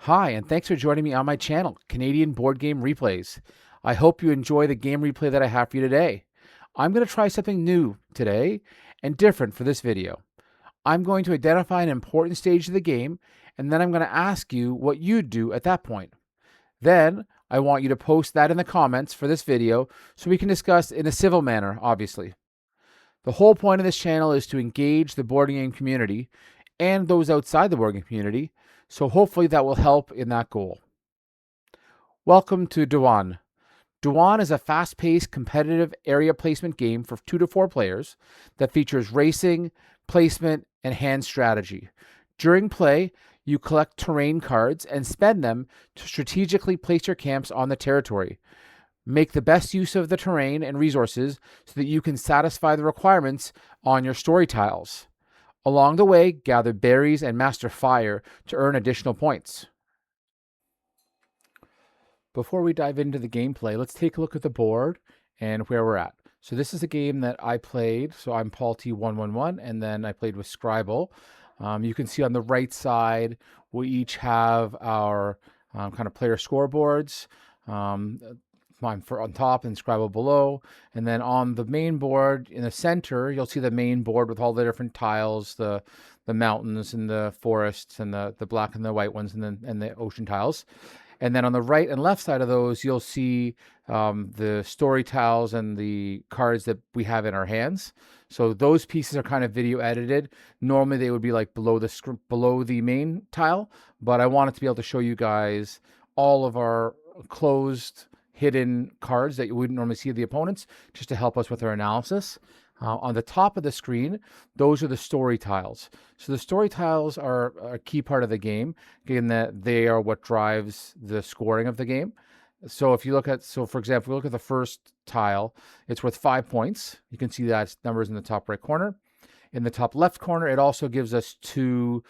Hi, and thanks for joining me on my channel, Canadian Board Game Replays. I hope you enjoy the game replay that I have for you today. I'm going to try something new today and different for this video. I'm going to identify an important stage of the game, and then I'm going to ask you what you'd do at that point. Then I want you to post that in the comments for this video so we can discuss in a civil manner, obviously. The whole point of this channel is to engage the board game community and those outside the board game community, so hopefully that will help in that goal. Welcome to Dewan. Dewan is a fast-paced, competitive area placement game for 2 to 4 players that features racing, placement, and hand strategy. During play, you collect terrain cards and spend them to strategically place your camps on the territory. Make the best use of the terrain and resources so that you can satisfy the requirements on your story tiles. Along the way, gather berries and master fire to earn additional points. Before we dive into the gameplay, let's take a look at the board and where we're at. So this is a game that I played. So I'm Paul T111, and then I played with Scribble. You can see on the right side, we each have our kind of player scoreboards. Mine on top and Scribble below. And then on the main board in the center, you'll see the main board with all the different tiles, the mountains and the forests and the black and the white ones and the ocean tiles. And then on the right and left side of those, you'll see the story tiles and the cards that we have in our hands. So those pieces are kind of video edited. Normally they would be like below the main tile, but I wanted to be able to show you guys all of our closed hidden cards that you wouldn't normally see of the opponents, just to help us with our analysis. On the top of the screen, those are the story tiles. So the story tiles are a key part of the game, given that they are what drives the scoring of the game. So if you look at, for example, look at the first tile, it's worth 5 points. You can see that numbers in the top right corner. In the top left corner, it also gives us 2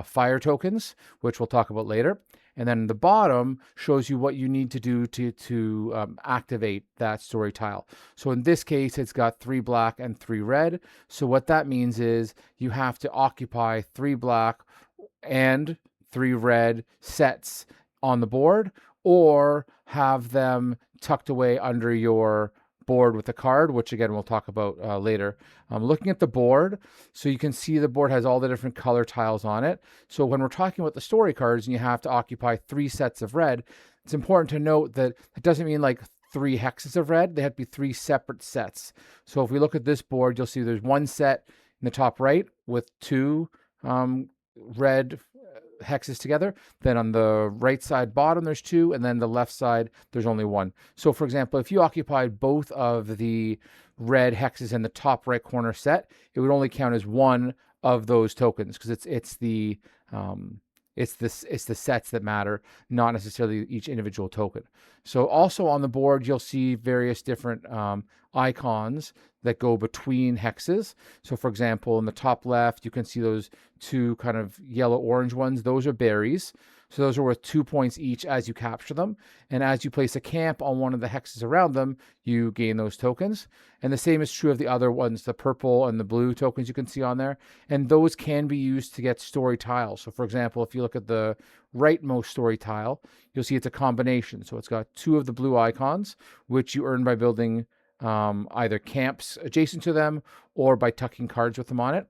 fire tokens, which we'll talk about later. And then the bottom shows you what you need to do to activate that story tile. So in this case, it's got 3 black and 3 red. So what that means is you have to occupy 3 black and 3 red sets on the board, or have them tucked away under your board with the card, which again we'll talk about later. Looking at the board, so you can see the board has all the different color tiles on it. So when we're talking about the story cards and you have to occupy 3 sets of red, it's important to note that it doesn't mean like 3 hexes of red. They have to be 3 separate sets. So if we look at this board, you'll see there's 1 set in the top right with 2 red hexes together. Then on the right side bottom, there's 2, and then the left side, there's only 1. So for example, if you occupied both of the red hexes in the top right corner set, it would only count as 1 of those tokens, because it's the sets that matter, not necessarily each individual token. So also on the board, you'll see various different icons that go between hexes. So for example, in the top left, you can see those 2 kind of yellow-orange ones. Those are berries. So those are worth 2 points each as you capture them. And as you place a camp on one of the hexes around them, you gain those tokens. And the same is true of the other ones, the purple and the blue tokens you can see on there. And those can be used to get story tiles. So for example, if you look at the rightmost story tile, you'll see it's a combination. So it's got 2 of the blue icons, which you earn by building either camps adjacent to them or by tucking cards with them on it.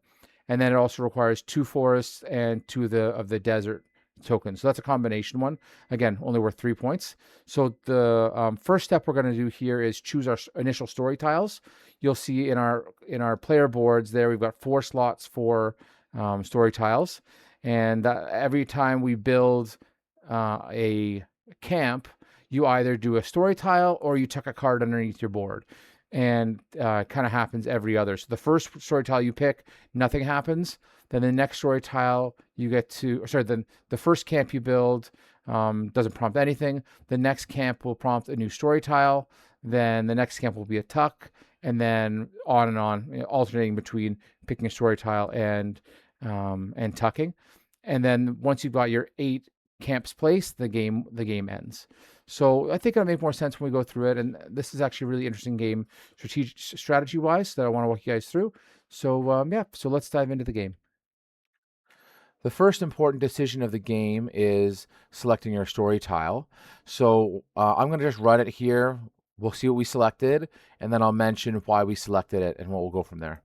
And then it also requires 2 forests and 2 of the desert tokens. So that's a combination one. Again, only worth 3 points. So the first step we're going to do here is choose our initial story tiles. You'll see in our player boards there, we've got 4 slots for story tiles. And every time we build a camp, you either do a story tile or you tuck a card underneath your board. And kind of happens every other. So the first story tile you pick, nothing happens. Then the next story tile you get to, then the first camp you build doesn't prompt anything. The next camp will prompt a new story tile. Then the next camp will be a tuck, and then on and on, alternating between picking a story tile and tucking. And then once you've got your 8 camps placed, the game ends. So I think it'll make more sense when we go through it. And this is actually a really interesting game, strategy-wise, that I want to walk you guys through. So yeah, so let's dive into the game. The first important decision of the game is selecting your story tile. So I'm going to just run it here. We'll see what we selected, and then I'll mention why we selected it and what we'll go from there.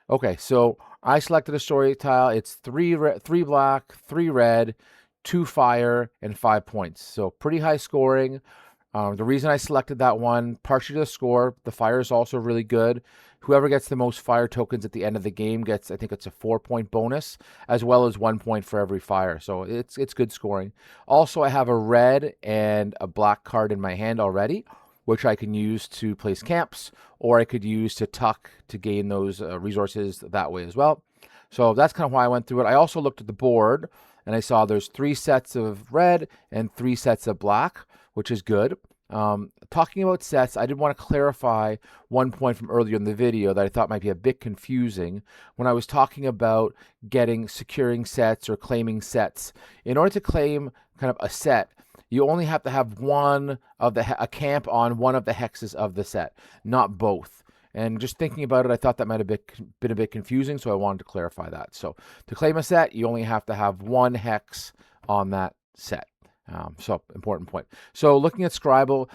Okay, so I selected a story tile. It's three black, 3 red, 2 fire, and 5 points. So pretty high scoring. The reason I selected that one, partially to the score, the fire is also really good. Whoever gets the most fire tokens at the end of the game gets, I think it's a 4-point bonus, as well as 1 point for every fire. So it's good scoring. Also, I have a red and a black card in my hand already, which I can use to place camps, or I could use to tuck to gain those resources that way as well. So that's kind of why I went through it. I also looked at the board, and I saw there's 3 sets of red and 3 sets of black, which is good. Talking about sets, I did want to clarify one point from earlier in the video that I thought might be a bit confusing when I was talking about securing sets or claiming sets. In order to claim kind of a set, you only have to have a camp on one of the hexes of the set, not both. And just thinking about it, I thought that might have been a bit confusing, so I wanted to clarify that. So to claim a set, you only have to have 1 hex on that set. So important point. So looking at Scribble,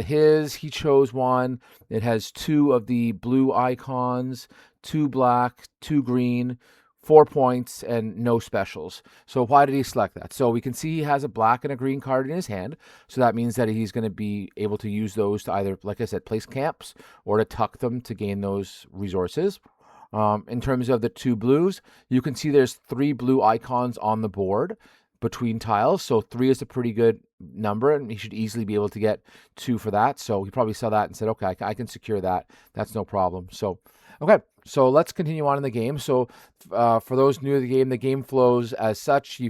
he chose one. It has 2 of the blue icons, 2 black, 2 green, 4 points, and no specials. So why did he select that? So we can see he has a black and a green card in his hand. So that means that he's going to be able to use those to either, like I said, place camps or to tuck them to gain those resources. In terms of the 2 blues, you can see there's 3 blue icons on the board between tiles. So 3 is a pretty good number, and he should easily be able to get 2 for that. So he probably saw that and said, okay, I can secure that. That's no problem. So, okay, so let's continue on in the game. So for those new to the game flows as such.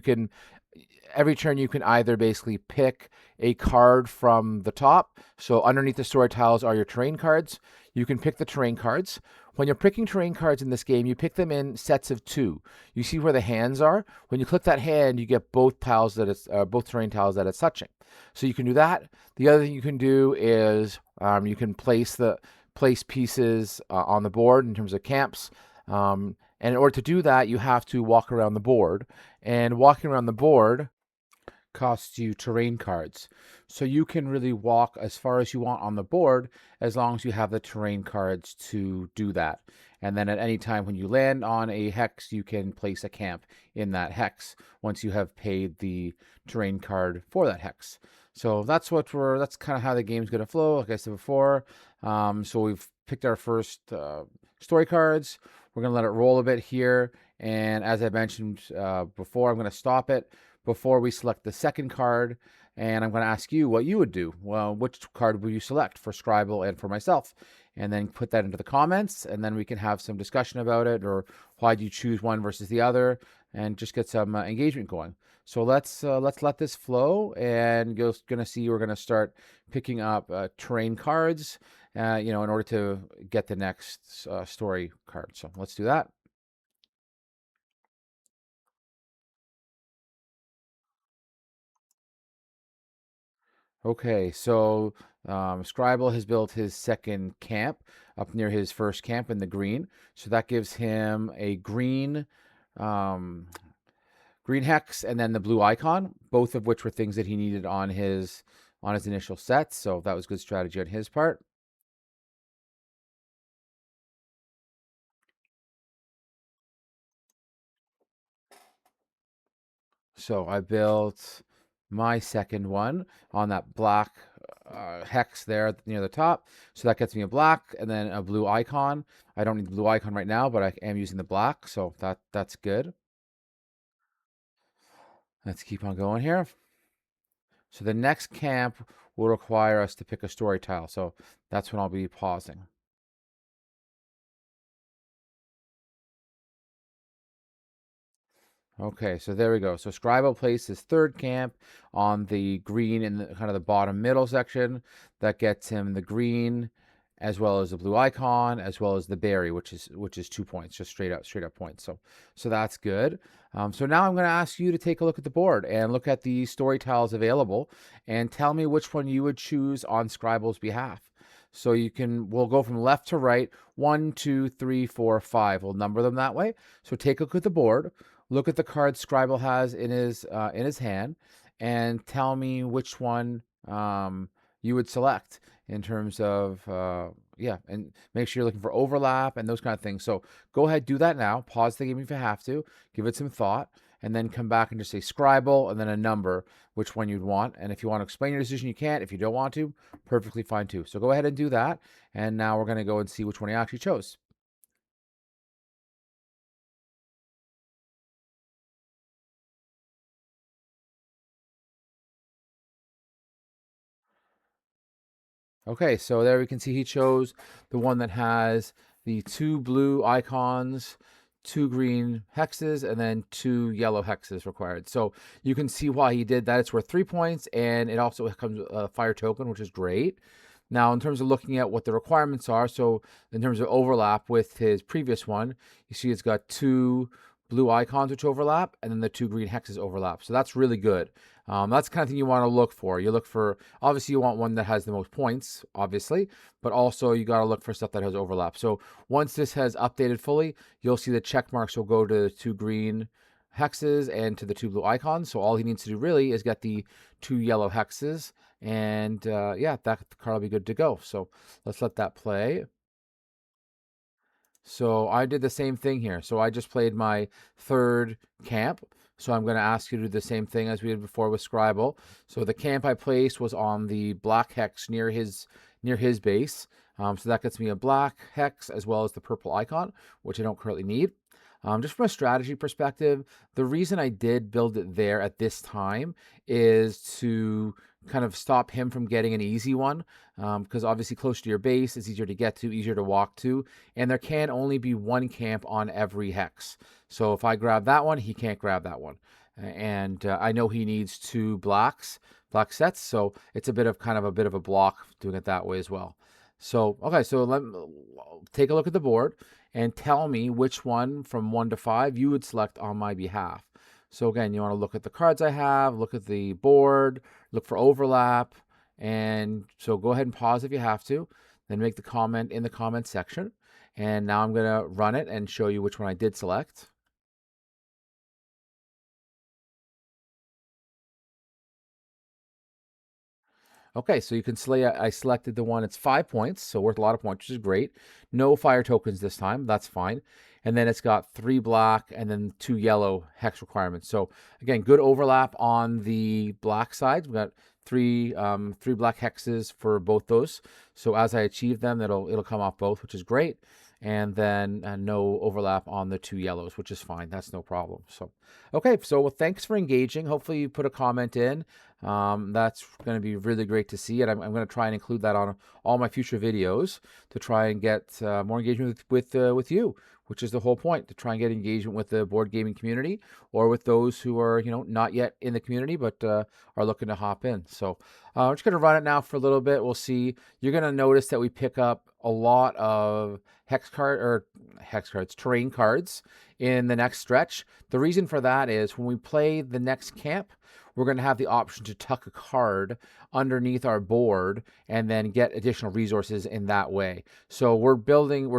Every turn you can either basically pick a card from the top. So underneath the story tiles are your terrain cards. You can pick the terrain cards. When you're picking terrain cards in this game, you pick them in sets of 2. You see where the hands are. When you click that hand, you get both both terrain tiles that it's touching. So you can do that. The other thing you can do is you can place pieces on the board in terms of camps. And in order to do that, you have to walk around the board. And walking around the board costs you terrain cards. So you can really walk as far as you want on the board as long as you have the terrain cards to do that. And then at any time when you land on a hex, you can place a camp in that hex once you have paid the terrain card for that hex. So that's kind of how the game's going to flow, like I said before. So we've picked our first story cards. We're going to let it roll a bit here. And as I mentioned before, I'm going to stop it before we select the second card, and I'm going to ask you what you would do. Well, which card would you select for Scribble and for myself? And then put that into the comments, and then we can have some discussion about it, or why do you choose one versus the other, and just get some engagement going. So let's let this flow, and you're going to see we're going to start picking up terrain cards, in order to get the next story card. So let's do that. Okay, so Scribble has built his second camp up near his first camp in the green. So that gives him a um, green hex and then the blue icon, both of which were things that he needed on his initial set. So that was good strategy on his part. So I built my second one on that black hex there near the top. So that gets me a black and then a blue icon. I don't need the blue icon right now, but I am using the black, so that's good. Let's keep on going here. So the next camp will require us to pick a story tile. So that's when I'll be pausing. Okay, so there we go. So Scribble placed his third camp on the green in the kind of the bottom middle section. That gets him the green as well as the blue icon, as well as the berry, which is 2 points, just straight up points. So that's good. So now I'm going to ask you to take a look at the board and look at the story tiles available and tell me which one you would choose on Scribble's behalf. So we'll go from left to right, 1, 2, 3, 4, 5. We'll number them that way. So take a look at the board, look at the card Scribble has in his hand, and tell me which one you would select in terms of yeah, and make sure you're looking for overlap and those kind of things. So go ahead, do that now. Pause the game if you have to, give it some thought, and then come back and just say Scribble and then a number, which one you'd want. And if you want to explain your decision, you can. If you don't want to, perfectly fine too. So go ahead and do that. And now we're going to go and see which one you actually chose. Okay, so there we can see he chose the one that has the 2 blue icons, 2 green hexes, and then 2 yellow hexes required. So you can see why he did that. It's worth 3 points, and it also comes with a fire token, which is great. Now, in terms of looking at what the requirements are, so in terms of overlap with his previous one, you see it's got 2 blue icons which overlap, and then the 2 green hexes overlap. So that's really good. That's the kind of thing you want to look for. You look for, obviously, you want one that has the most points, obviously, but also you got to look for stuff that has overlap. So once this has updated fully, you'll see the check marks will go to the 2 green hexes and to the 2 blue icons. So all he needs to do really is get the 2 yellow hexes, and yeah, that card will be good to go. So let's let that play. So I did the same thing here. So I just played my 3rd camp. So I'm going to ask you to do the same thing as we did before with Scribble. So the camp I placed was on the black hex near his base. So that gets me a black hex as well as the purple icon, which I don't currently need. Just from a strategy perspective, the reason I did build it there at this time is to kind of stop him from getting an easy one, because obviously closer to your base is easier to get to, easier to walk to, and there can only be 1 camp on every hex. So if I grab that one, he can't grab that one. And I know he needs 2 black sets, so it's a bit of a block doing it that way as well. So, okay, so take a look at the board and tell me which one from 1 to 5 you would select on my behalf. So again, you want to look at the cards I have, look at the board, look for overlap, and so go ahead and pause if you have to, then make the comment in the comment section. And now I'm going to run it and show you which one I did select. Okay, so you can I selected the one, it's 5 points, so worth a lot of points, which is great. No fire tokens this time, that's fine. And then it's got 3 black and then 2 yellow hex requirements. So again, good overlap on the black side. We've got 3 black hexes for both those. So as I achieve them, it'll come off both, which is great. And then no overlap on the 2 yellows, which is fine. That's no problem. So, okay, so well, thanks for engaging. Hopefully you put a comment in. That's going to be really great to see, and I'm going to try and include that on all my future videos to try and get more engagement with you, which is the whole point, to try and get engagement with the board gaming community or with those who are not yet in the community but are looking to hop in. So I'm just going to run it now for a little bit. We'll see. You're going to notice that we pick up a lot of terrain cards in the next stretch. The reason for that is when we play the next camp, we're going to have the option to tuck a card underneath our board and then get additional resources in that way. So we're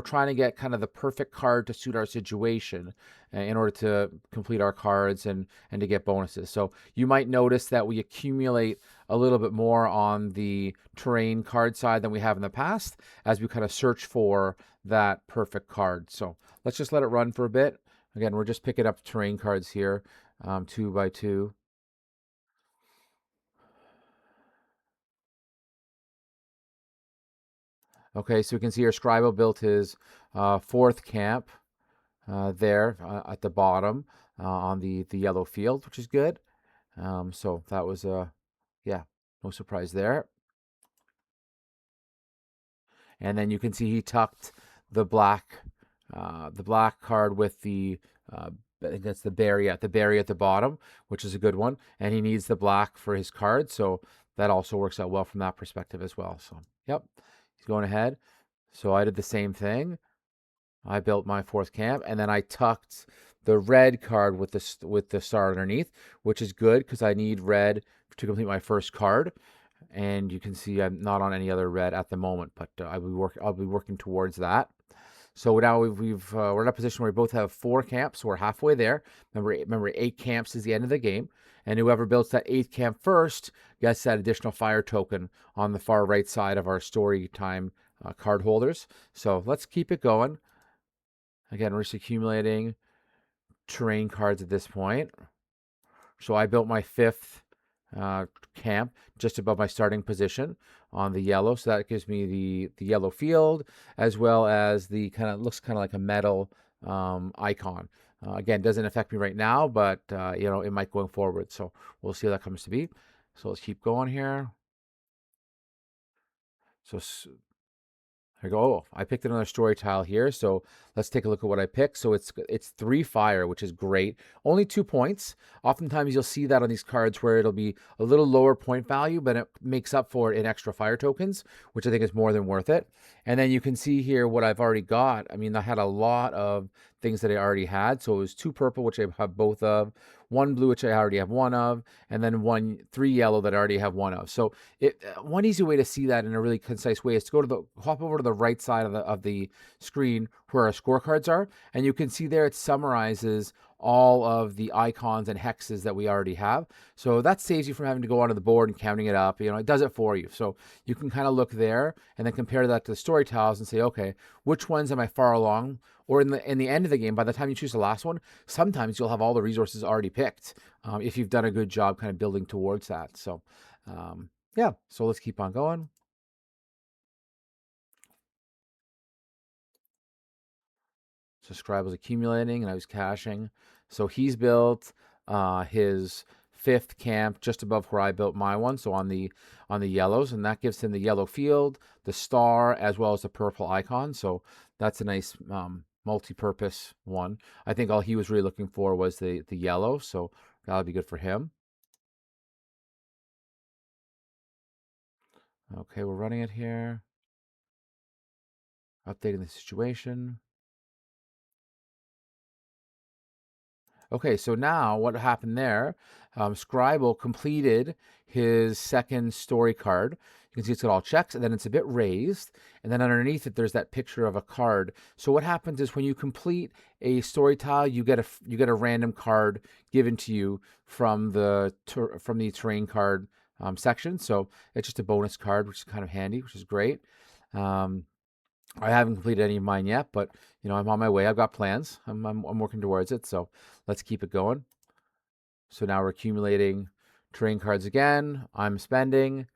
trying to get kind of the perfect card to suit our situation in order to complete our cards and to get bonuses. So you might notice that we accumulate a little bit more on the terrain card side than we have in the past as we kind of search for that perfect card. So let's just let it run for a bit. Again, we're just picking up terrain cards here, 2 by 2. Okay, so we can see here Scribo built his 4th camp there at the bottom on the yellow field, which is good. So that was yeah, no surprise there. And then you can see he tucked the black card with the I think that's the berry at the bottom, which is a good one. And he needs the black for his card, so that also works out well from that perspective as well. So yep, he's going ahead. So I did the same thing. I built my 4th camp, and then I tucked the red card with the star underneath, which is good because I need red to complete my first card. and you can see I'm not on any other red at the moment, but I'll be working towards that. So now we're in a position where we both have 4 camps. So we're halfway there. Remember, 8 camps is the end of the game, and whoever builds that 8th camp first gets that additional fire token on the far right side of our story time card holders. So let's keep it going. Again, we're just accumulating terrain cards at this point. So I built my 5th camp just above my starting position on the yellow. So that gives me the yellow field, as well as the looks kind of like a metal icon. Again, doesn't affect me right now, but it might going forward. So we'll see how that comes to be. So let's keep going here. So I go, oh, I picked another story tile here. So let's take a look at what I picked. So it's 3 fire, which is great. Only 2 points. Oftentimes you'll see that on these cards where it'll be a little lower point value, but it makes up for it in extra fire tokens, which I think is more than worth it. And then you can see here what I've already got. I mean, I had a lot of things that I already had. So it was 2 purple, which I have both of, 1 blue, which I already have 1 of, and then 3 yellow that I already have 1 of. So one easy way to see that in a really concise way is to hop over to the right side of the screen where our scorecards are, and you can see there it summarizes all of the icons and hexes that we already have. So that saves you from having to go onto the board and counting it up. It does it for you. So you can kind of look there and then compare that to the story tiles and say, okay, which ones am I far along? Or in the end of the game, by the time you choose the last one, sometimes you'll have all the resources already picked if you've done a good job kind of building towards that. So yeah, so let's keep on going. So Scribe was accumulating and I was caching. So he's built his 5th camp just above where I built my one, so on the yellows, and that gives him the yellow field, the star, as well as the purple icon. So that's a nice multi-purpose one. I think all he was really looking for was the yellow, so that'll be good for him. Okay, we're running it here. Updating the situation. Okay, so now what happened there, Scribble completed his 2nd story card. You can see it's got all checks, and then it's a bit raised, and then underneath it, there's that picture of a card. So what happens is when you complete a story tile, you get a random card given to you from the terrain card section. So it's just a bonus card, which is kind of handy, which is great. I haven't completed any of mine yet, but I'm on my way. I've got plans. I'm working towards it. So let's keep it going. So now we're accumulating terrain cards again. I'm spending.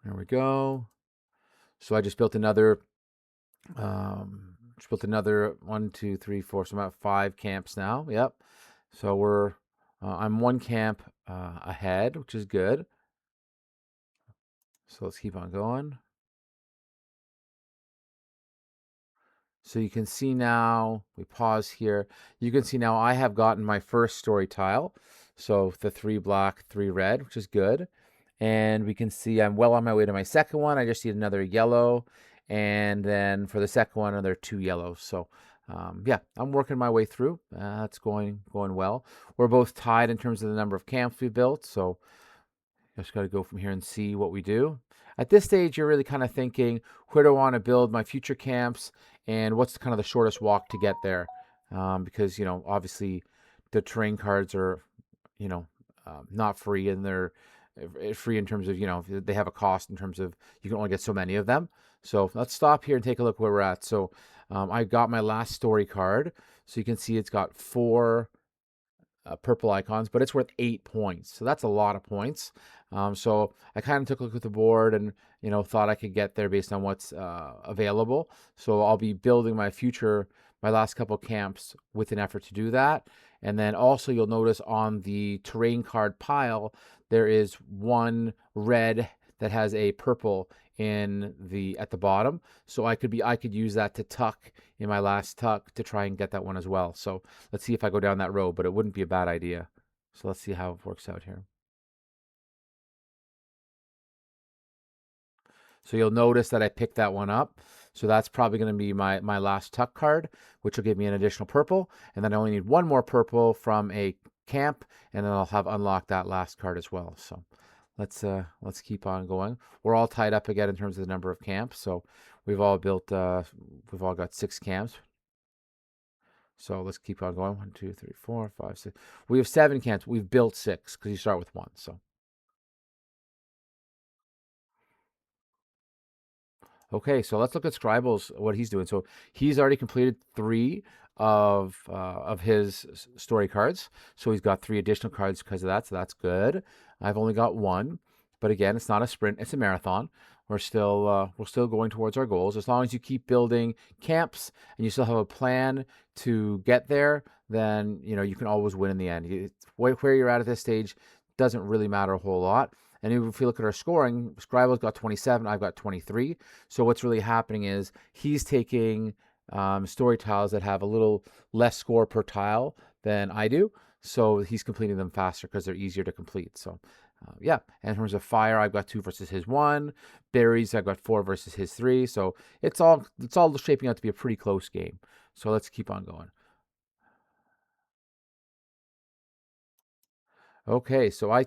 There we go. So I just built another. Just built another 1, 2, 3, 4. So I'm at 5 camps now. Yep. So I'm 1 camp ahead, which is good. So let's keep on going. So you can see now, we pause here. You can see now I have gotten my first story tile. So the 3 black, 3 red, which is good. And we can see I'm well on my way to my second one. I just need another yellow. And then for the second one, another 2 yellows. So yeah, I'm working my way through. That's going well. We're both tied in terms of the number of camps we built. So just got to go from here and see what we do. At this stage, you're really kind of thinking, where do I want to build my future camps and what's kind of the shortest walk to get there? Because, obviously the terrain cards are, not free, and they're free in terms of, they have a cost in terms of you can only get so many of them. So let's stop here and take a look where we're at. So I got my last story card. So you can see it's got 4 purple icons, but it's worth 8 points. So that's a lot of points. So I kind of took a look at the board and, thought I could get there based on what's available. So I'll be building my last couple camps with an effort to do that. And then also you'll notice on the terrain card pile, there is 1 red that has a purple at the bottom. So I could use that to tuck in my last tuck to try and get that one as well. So let's see if I go down that road, but it wouldn't be a bad idea. So let's see how it works out here. So you'll notice that I picked that one up. So that's probably going to be my last tuck card, which will give me an additional purple. And then I only need 1 more purple from a camp, and then I'll have unlocked that last card as well. So let's keep on going. We're all tied up again in terms of the number of camps. So we've all got 6 camps. So let's keep on going. 1, 2, 3, 4, 5, 6. We have 7 camps. We've built 6 because you start with 1. So okay, so let's look at Scrible's what he's doing. So he's already completed 3 of his story cards. So he's got 3 additional cards because of that. So that's good. I've only got 1, but again, it's not a sprint; it's a marathon. We're still going towards our goals. As long as you keep building camps and you still have a plan to get there, then you can always win in the end. Where you're at this stage doesn't really matter a whole lot. And if you look at our scoring, Scrible's got 27, I've got 23. So what's really happening is he's taking story tiles that have a little less score per tile than I do. So he's completing them faster because they're easier to complete. So yeah, and in terms of fire, I've got 2 versus his 1. Berries, I've got 4 versus his 3. So it's all shaping out to be a pretty close game. So let's keep on going. Okay, so I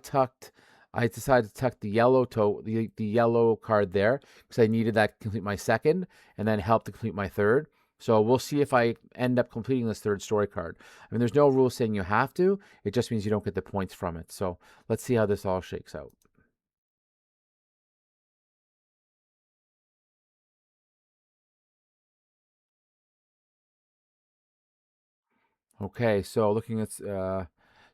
decided to tuck the yellow card there because I needed that to complete my second and then help to complete my third. So we'll see if I end up completing this third story card. I mean, there's no rule saying you have to. It just means you don't get the points from it. So let's see how this all shakes out. Okay, so looking at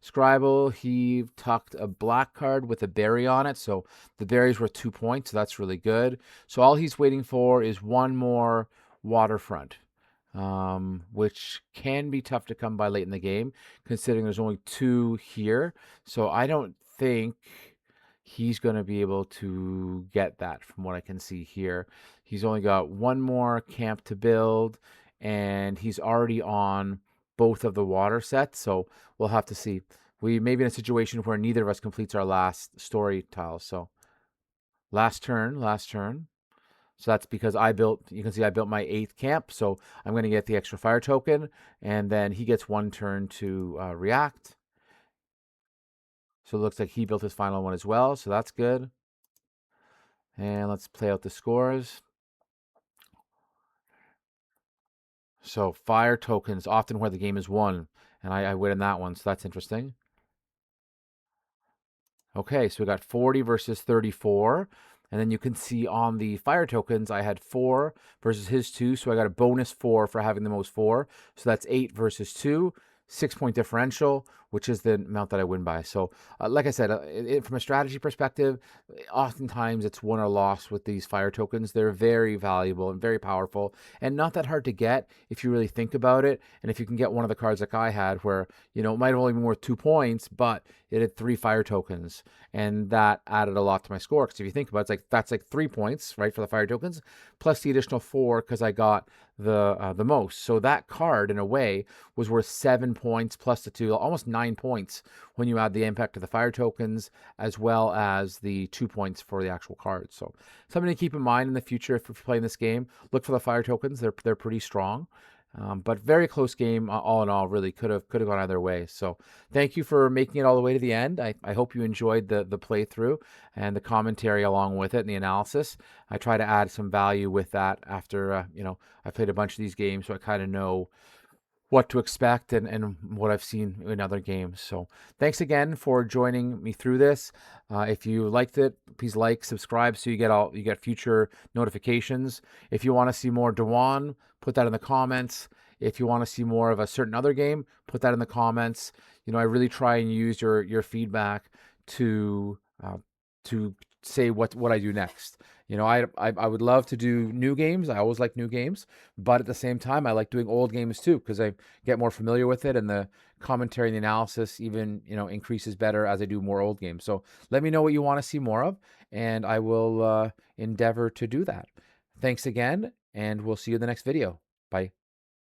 Scribble, he tucked a black card with a berry on it. So the berries were 2 points. So that's really good. So all he's waiting for is 1 more waterfront, which can be tough to come by late in the game, considering there's only 2 here. So I don't think he's going to be able to get that from what I can see here. He's only got 1 more camp to build, and he's already on both of the water sets. So we'll have to see. We may be in a situation where neither of us completes our last story tile. So last turn. So that's because you can see I built my 8th camp. So I'm going to get the extra fire token, and then he gets 1 turn to react. So it looks like he built his final one as well. So that's good. And let's play out the scores. So fire tokens, often where the game is won. And I win in that one. So that's interesting. Okay, so we got 40 versus 34. And then you can see on the fire tokens, I had 4 versus his 2. So I got a bonus 4 for having the most 4. So that's 8 versus 2. 6-point differential, which is the amount that I win by. So, like I said, from a strategy perspective, oftentimes it's won or lost with these fire tokens. They're very valuable and very powerful, and not that hard to get if you really think about it. And if you can get one of the cards like I had, where it might have only been worth 2 points, but it had 3 fire tokens, and that added a lot to my score. Because if you think about it, that's like 3 points, right, for the fire tokens, plus the additional 4 because I got the most. So that card, in a way, was worth 7 points plus the 2, almost 9 points when you add the impact of the fire tokens as well as the 2 points for the actual card. So something to keep in mind in the future if you're playing this game. Look for the fire tokens; they're pretty strong. But very close game, all in all. Really could have gone either way. So thank you for making it all the way to the end. I hope you enjoyed the playthrough and the commentary along with it and the analysis. I try to add some value with that after I played a bunch of these games, so I kind of know what to expect and what I've seen in other games. So thanks again for joining me through this. If you liked it, please like, subscribe so you get future notifications. If you want to see more Dewan, put that in the comments. If you want to see more of a certain other game, put that in the comments. I really try and use your feedback to to say what I do next. I would love to do new games. I always like new games, but at the same time, I like doing old games too because I get more familiar with it, and the commentary and the analysis even increases better as I do more old games. So let me know what you want to see more of, and I will endeavor to do that. Thanks again, and we'll see you in the next video. Bye.